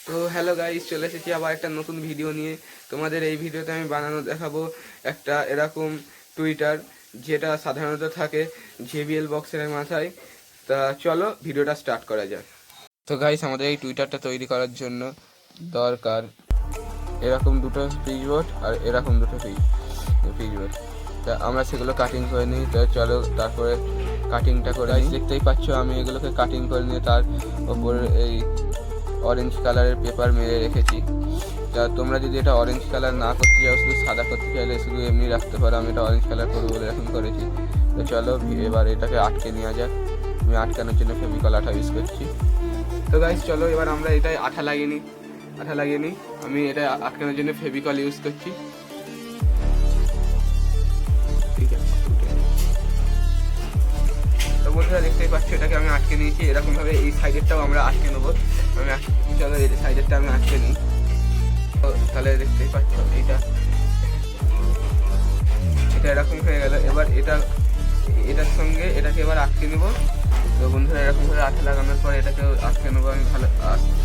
তো hello guys, চলে এসেছি আবার একটা নতুন ভিডিও নিয়ে। তোমাদের এই ভিডিওতে আমি বানানো দেখাবো একটা এরকম টুইটার, যেটা সাধারণত থাকে জেবিএল বক্সের মাথায়। তা চলো ভিডিওটা স্টার্ট করা যাক। তো গাইস, আমাদের এই টুইটারটা তৈরি করার জন্য দরকার এরকম দুটো পিচবোর্ড আর এরকম দুটো পিচবোর্ড। তা আমরা সেগুলো কাটিং করে নিই। তো চলো তারপরে কাটিংটা করে নিই। দেখতেই পাচ্ছ আমি এগুলোকে কাটিং করে নিয়ে তার ওপর এই অরেঞ্জ কালারের পেপার মেরে রেখেছি। তা তোমরা যদি এটা অরেঞ্জ কালার না করতে চাও, শুধু সাদা করতে চাইলে শুধু এমনি রাখতে পারো। আমি এটা অরেঞ্জ কালার করবো বলে এখন করেছি। তো চলো এবার এটাকে আটকে নেওয়া যাক। আমি আটকানোর জন্য ফেভিকল আঠা ইউজ করছি। তো গাইস চলো এবার আমরা এটাই আঠা লাগিয়ে নিই। আমি এটা আটকানোর জন্য ফেভিকল ইউজ করছি। ঠিক আছে, তো বন্ধুরা দেখতেই পাচ্ছ এটাকে আমি আটকে নিয়েছি। এরকমভাবে এই সাইডেরটাও আমরা আটকে নেবো। চলো এই সাইডেরটা আমি আটকে নিই। তো তাহলে দেখতেই পাচ্ছ এটা এরকম হয়ে গেল। এবার এটার সঙ্গে এটাকে এবার আটকে নেবো। তো বন্ধুরা এরকমভাবে আঠা লাগানোর পর এটাকে আটকে নেবো আমি ভালো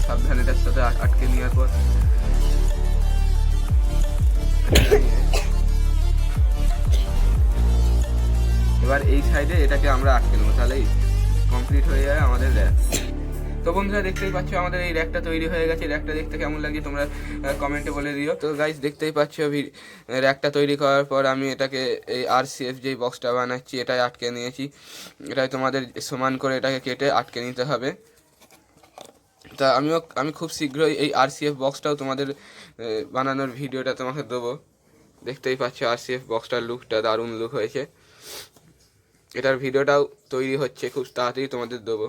সাবধানে। এটার সাথে আটকে নেওয়ার পর এবার এই সাইডে এটাকে আমরা আটকে নেবো, তাহলেই কমপ্লিট হয়ে যায় আমাদের র্যাক। তো বন্ধুরা দেখতেই পাচ্ছ আমাদের এই র্যাকটা তৈরি হয়ে গেছে। র্যাকটা দেখতে কেমন লাগে তোমরা কমেন্টে বলে দিও। তো গাইস দেখতেই পাচ্ছ র্যাকটা তৈরি করার পর আমি এটাকে এই আরসিএফ যেই বক্সটা বানাচ্ছি এটাই আটকে নিয়েছি। এটাই তোমাদের সমান করে এটাকে কেটে আটকে নিতে হবে। তা আমি খুব শীঘ্রই এই আরসিএফ বক্সটাও তোমাদের বানানোর ভিডিওটা তোমাকে দেবো। দেখতেই পাচ্ছ আরসিএফ বক্সটার লুকটা দারুণ লুক হয়েছে। এটার ভিডিওটাও তৈরি হচ্ছে, খুব তাড়াতাড়ি তোমাদের দেবো।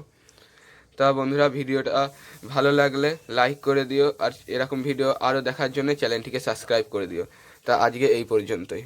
তা বন্ধুরা ভিডিওটা ভালো লাগলে লাইক করে দিও, আর এরকম ভিডিও আরও দেখার জন্য চ্যানেলটিকে সাবস্ক্রাইব করে দিও। তা আজকে এই পর্যন্তই।